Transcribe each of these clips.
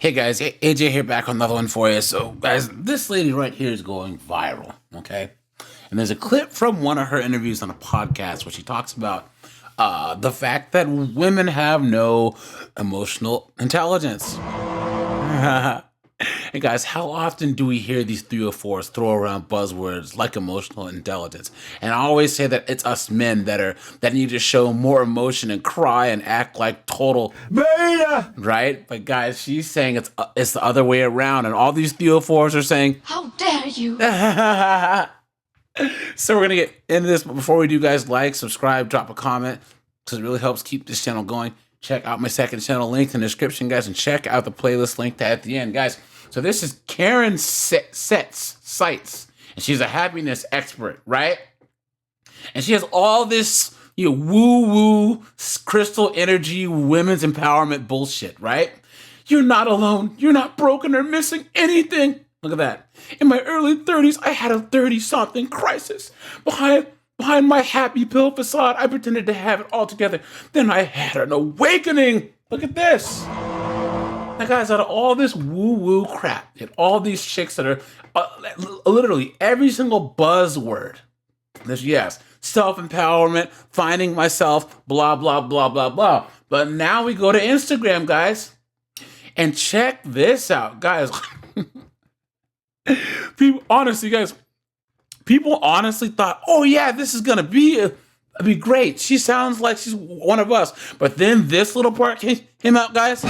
Hey guys, AJ here back on another one for you. So guys, this lady right here is going viral, okay? And there's a clip from one of her interviews on a podcast where she talks about the fact that women have no emotional intelligence. And guys, how often do we hear these 304s throw around buzzwords like emotional intelligence? And I always say that it's us men that need to show more emotion and cry and act like total beta, right? But guys, she's saying it's the other way around, and all these 304s are saying, "How dare you!" So we're gonna get into this, but before we do, guys, like, subscribe, drop a comment, because it really helps keep this channel going. Check out my second channel link in the description, guys, and check out the playlist link at the end, guys. So this is Karen Seitz, and she's a happiness expert, right? And she has all this, woo-woo, crystal energy, women's empowerment bullshit, right? You're not alone. You're not broken or missing anything. Look at that. In my early 30s, I had a 30-something crisis. Behind my happy pill facade, I pretended to have it all together. Then I had an awakening. Look at this. Now, guys, out of all this woo-woo crap, and all these chicks that are literally every single buzzword, yes, self-empowerment, finding myself, blah, blah, blah, blah, blah. But now we go to Instagram, guys, and check this out, guys. People honestly thought, oh yeah, this is gonna be great. She sounds like she's one of us. But then this little part came out, guys,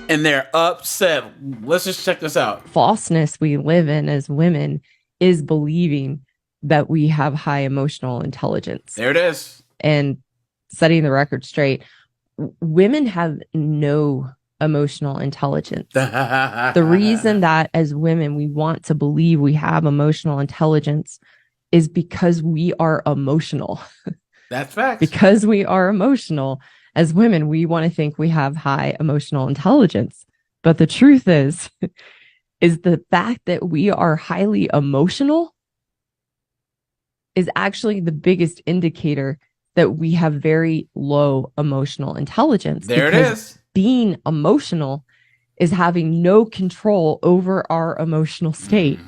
and they're upset. Let's just check this out. Falseness we live in as women is believing that we have high emotional intelligence. There it is. And setting the record straight, women have no emotional intelligence. The reason that as women we want to believe we have emotional intelligence is because we are emotional. That's facts. Because we are emotional, as women, we want to think we have high emotional intelligence. But the truth is the fact that we are highly emotional is actually the biggest indicator that we have very low emotional intelligence. There it is. Being emotional is having no control over our emotional state,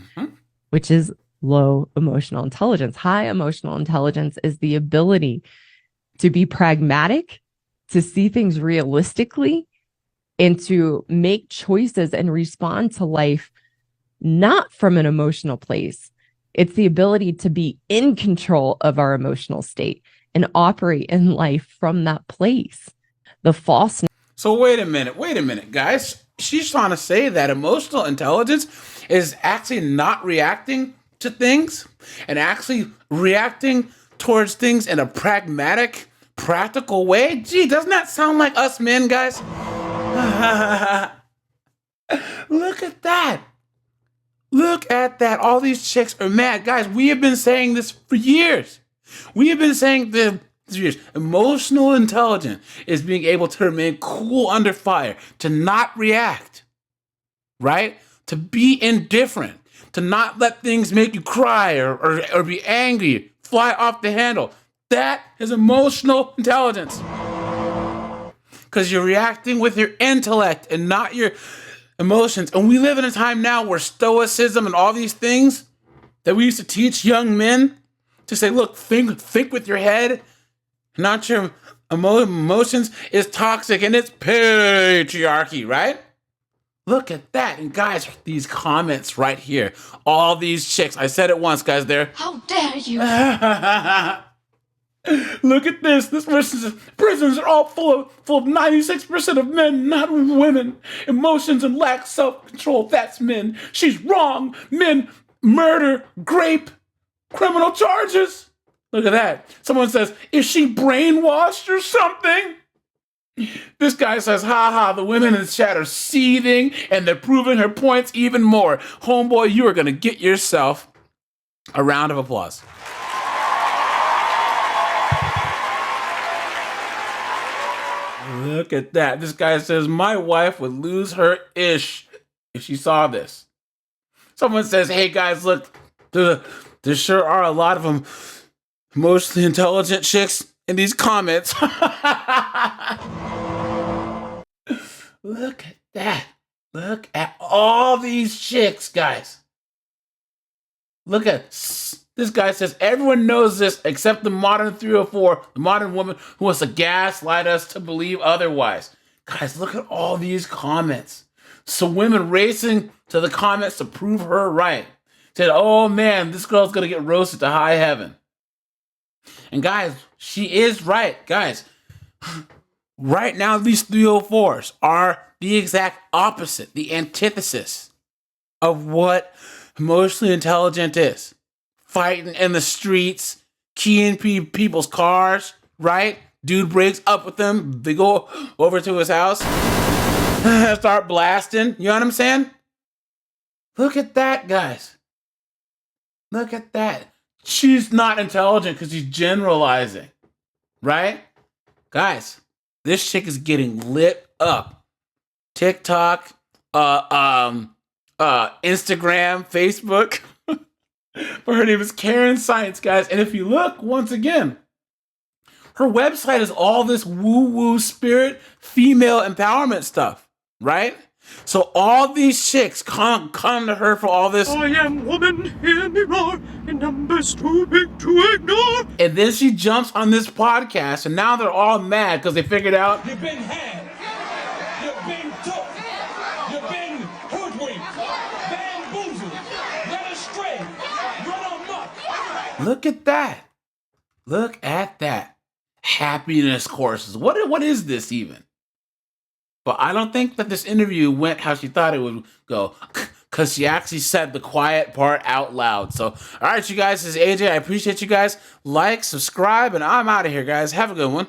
which is low emotional intelligence. High emotional intelligence is the ability to be pragmatic, to see things realistically, and to make choices and respond to life not from an emotional place. It's the ability to be in control of our emotional state and operate in life from that place. The falseness. So wait a minute, guys. She's trying to say that emotional intelligence is actually not reacting to things and actually reacting towards things in a pragmatic, practical way. Gee, doesn't that sound like us men, guys? Look at that. Look at that. All these chicks are mad. Guys, we have been saying this for years. We have been saying this. Emotional intelligence is being able to remain cool under fire, to not react, right? To be indifferent, to not let things make you cry or be angry, fly off the handle. That is emotional intelligence. Because you're reacting with your intellect and not your emotions. And we live in a time now where stoicism and all these things that we used to teach young men to say, look, think with your head, not your emotions, is toxic and it's patriarchy, right? Look at that. And guys, these comments right here, all these chicks, I said it once, guys, they're, "How dare you!" Look at this. This person's prisons are all full of 96% of men, not women. Emotions and lack self-control, that's men. She's wrong. Men, murder, grape, criminal charges. Look at that. Someone says, is she brainwashed or something? This guy says, ha, the women in the chat are seething and they're proving her points even more. Homeboy, you are going to get yourself a round of applause. Look at that. This guy says, my wife would lose her ish if she saw this. Someone says, hey guys, look, there sure are a lot of them emotionally intelligent chicks in these comments. Look at that. Look at all these chicks, guys. Look at this guy says everyone knows this except the modern 304, the modern woman who wants to gaslight us to believe otherwise. Guys, look at all these comments. So women racing to the comments to prove her right. Said, oh man, this girl's gonna get roasted to high heaven. And guys, she is right. Guys, right now these 304s are the exact opposite, the antithesis of what emotionally intelligent is. Fighting in the streets, keying people's cars, right? Dude breaks up with them. They go over to his house, start blasting. You know what I'm saying? Look at that, guys. Look at that. She's not intelligent because she's generalizing, right? Guys, this chick is getting lit up. TikTok, Instagram, Facebook. But her name is Karen Science, guys. And if you look, once again, her website is all this woo-woo spirit, female empowerment stuff, right? So all these chicks come to her for all this. I am woman, hear me roar, in numbers too big to ignore. And then she jumps on this podcast, and now they're all mad because they figured out You've been had. You've been took. You've been hoodwinked. Bamboozled. Led astray. Run amok. Look at that. Look at that. Happiness courses. What is this even? But I don't think that this interview went how she thought it would go, because she actually said the quiet part out loud. So, all right, you guys, this is AJ. I appreciate you guys. Like, subscribe, and I'm out of here, guys. Have a good one.